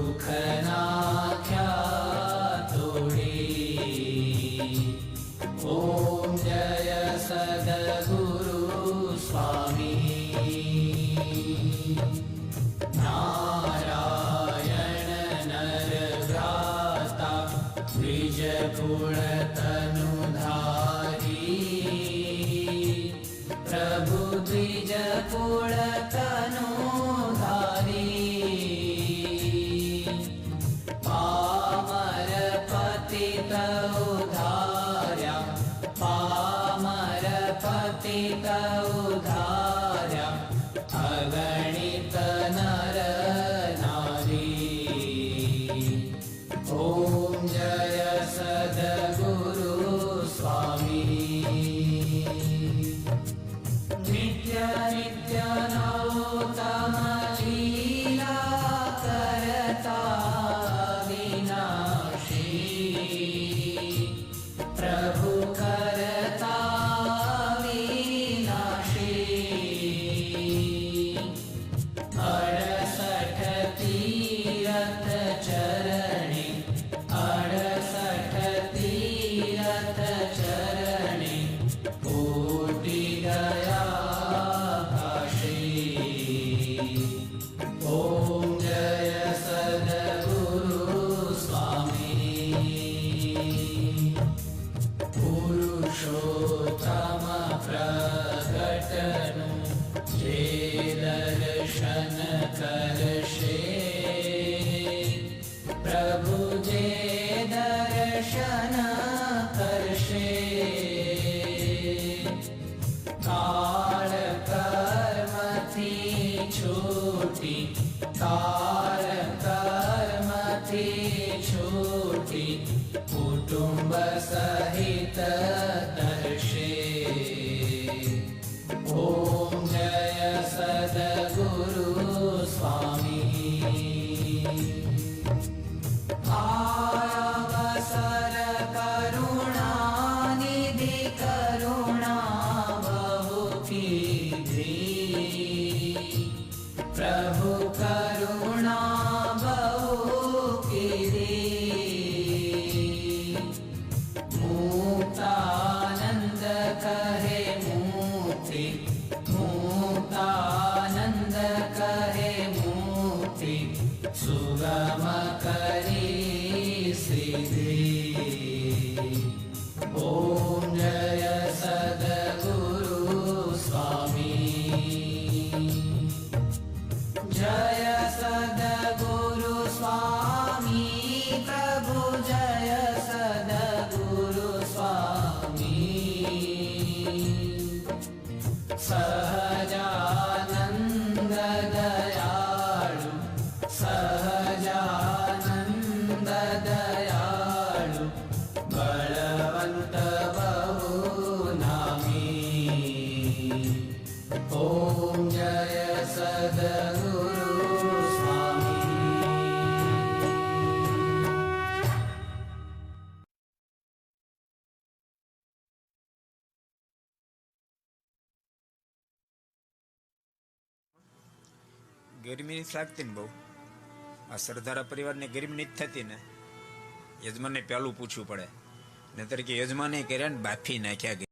दुख नाख्या तोड़ी। ओम जय सद्गुरु स्वामी। नारायण नर भ्राता द्विज कुल तनुधारी। प्रभु द्विज कुल तनुधारी। पामर पतित उधार्या। पामर पतित उधार्या। अगणित नर नारी। ओम जय सद्गुरु स्वामी। नित्य नित्य नौतम लीला करता विनाशी। प्रभु करता विनाशी। 68 तीरथ चरणी। 68 तीरथ चरणी। कोटि गया काशी। ओम जय सद्गुरु स्वामी। पुरुषोत्तम प्रगटनु जे दर्शन करशे। प्रभु जे दर्शन करशे। काल कर्म थी छूटी। काल कर्म थी छूटी। कुटुंब सहित दर्शे। ओम जय सद्गुरु स्वामी। अवसर करुणा निधि करुणा बहु कीधी। प्रभु करुणा बहु कीधी। मुक्तानंद कहे मुक्ति। मुक्तानंद कहे मुक्ति। सुगम करी सिद्धि। ओम जय सद्गुरु स्वामी। जय सद्गुरु स्वामी। प्रभु जय सद्गुरु स्वामी। सहजानंद दयालु। सहजानंद दयालु। बलवंत बहु नामी। ओम जय सद्गुरु स्वामी। ગરમી નથી લાગતી ને બહુ? આ સરદારા પરિવારને ગરમી નથી થતી ને? યજમાનને પહેલું પૂછવું પડે, નહીતર કે યજમાને કર્યા ને બાફી નાખ્યા.